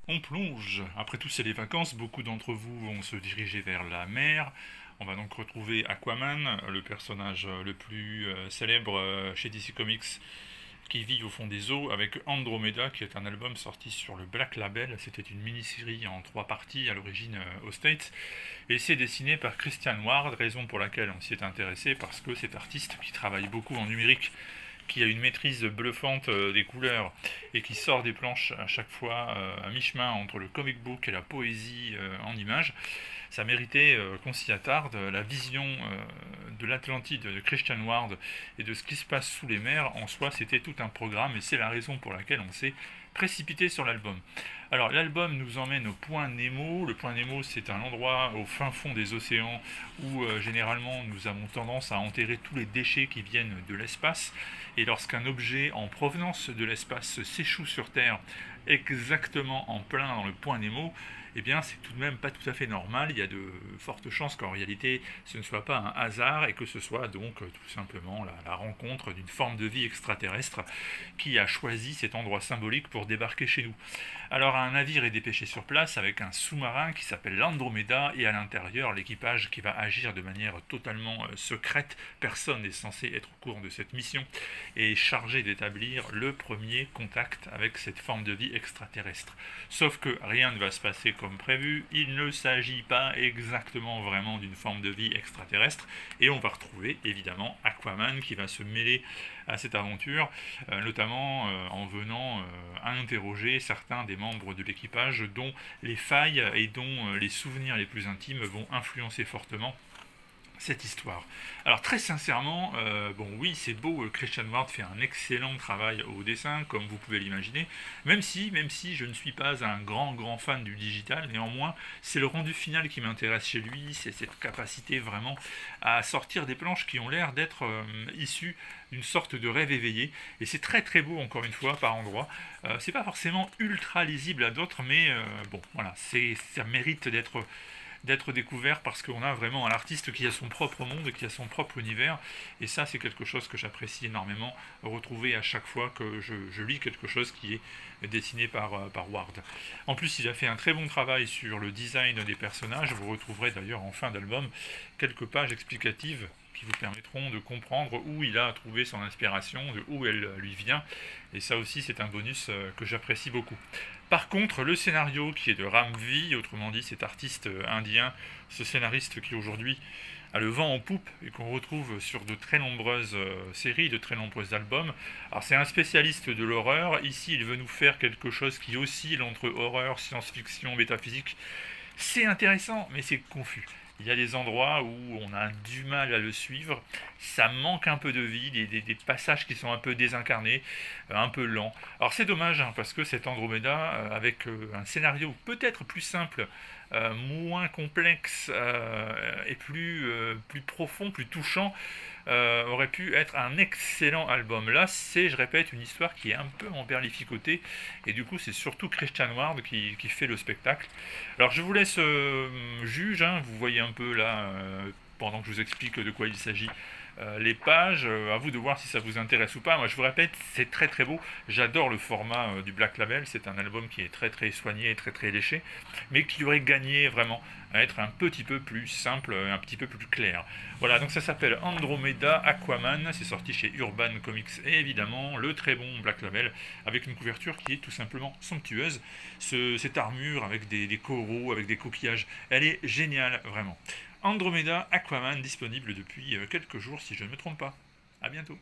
On plonge. Après tout, c'est les vacances. Beaucoup d'entre vous vont se diriger vers la mer. On va donc retrouver Aquaman, le personnage le plus célèbre chez DC Comics, qui vit au fond des eaux, avec Andromeda, qui est un album sorti sur le Black Label. C'était une mini-série en 3 parties à l'origine aux States. Et c'est dessiné par Christian Ward, raison pour laquelle on s'y est intéressé, parce que cet artiste qui travaille beaucoup en numérique, qui a une maîtrise bluffante des couleurs et qui sort des planches à chaque fois à mi-chemin entre le comic book et la poésie en images, ça méritait qu'on s'y attarde. La vision de l'Atlantide de Christian Ward et de ce qui se passe sous les mers, en soi, c'était tout un programme et c'est la raison pour laquelle on s'est précipité sur l'album. Alors l'album nous emmène au point Nemo. Le point Nemo, c'est un endroit au fin fond des océans où généralement nous avons tendance à enterrer tous les déchets qui viennent de l'espace. Et lorsqu'un objet en provenance de l'espace s'échoue sur Terre exactement en plein dans le point Nemo, eh bien c'est tout de même pas tout à fait normal. Il y a de fortes chances qu'en réalité ce ne soit pas un hasard et que ce soit donc tout simplement la rencontre d'une forme de vie extraterrestre qui a choisi cet endroit symbolique pour débarquer chez nous. Alors un navire est dépêché sur place avec un sous-marin qui s'appelle l'Andromeda et à l'intérieur l'équipage qui va agir de manière totalement secrète. Personne n'est censé être au courant de cette mission est chargé d'établir le premier contact avec cette forme de vie extraterrestre. Sauf que rien ne va se passer comme prévu, il ne s'agit pas exactement vraiment d'une forme de vie extraterrestre, et on va retrouver évidemment Aquaman qui va se mêler à cette aventure, notamment en venant interroger certains des membres de l'équipage dont les failles et dont les souvenirs les plus intimes vont influencer fortement cette histoire. Alors très sincèrement, bon oui c'est beau, Christian Ward fait un excellent travail au dessin, comme vous pouvez l'imaginer, même si je ne suis pas un grand fan du digital, néanmoins c'est le rendu final qui m'intéresse chez lui, c'est cette capacité vraiment à sortir des planches qui ont l'air d'être issues d'une sorte de rêve éveillé, et c'est très beau encore une fois par endroits. C'est pas forcément ultra lisible à d'autres, mais bon voilà, ça mérite d'être découvert parce qu'on a vraiment un artiste qui a son propre monde, qui a son propre univers, et ça c'est quelque chose que j'apprécie énormément, retrouver à chaque fois que je lis quelque chose qui est dessiné par Ward. En plus il a fait un très bon travail sur le design des personnages, vous retrouverez d'ailleurs en fin d'album quelques pages explicatives qui vous permettront de comprendre où il a trouvé son inspiration, de où elle lui vient, et ça aussi c'est un bonus que j'apprécie beaucoup. Par contre, le scénario qui est de Ram V, autrement dit cet artiste indien, ce scénariste qui aujourd'hui a le vent en poupe et qu'on retrouve sur de très nombreuses séries, de très nombreux albums. Alors c'est un spécialiste de l'horreur, ici il veut nous faire quelque chose qui oscille entre horreur, science-fiction, métaphysique. C'est intéressant, mais c'est confus. Il y a des endroits où on a du mal à le suivre, ça manque un peu de vie, des passages qui sont un peu désincarnés, un peu lents. Alors c'est dommage, hein, parce que cet Andromeda, avec un scénario peut-être plus simple, moins complexe et plus profond, plus touchant, aurait pu être un excellent album. Là, c'est, je répète, une histoire qui est un peu emberlificotée, et du coup, c'est surtout Christian Ward qui fait le spectacle. Alors, je vous laisse juge, hein, vous voyez un peu là, pendant que je vous explique de quoi il s'agit, les pages, à vous de voir si ça vous intéresse ou pas. Moi je vous répète, c'est très beau, j'adore le format du Black Label, c'est un album qui est très soigné, très léché, mais qui aurait gagné vraiment à être un petit peu plus simple, un petit peu plus clair. Voilà, donc ça s'appelle Andromeda Aquaman, c'est sorti chez Urban Comics, et évidemment le très bon Black Label, avec une couverture qui est tout simplement somptueuse. Cette armure avec des coraux, avec des coquillages, elle est géniale, vraiment. Andromeda Aquaman disponible depuis quelques jours si je ne me trompe pas. A bientôt.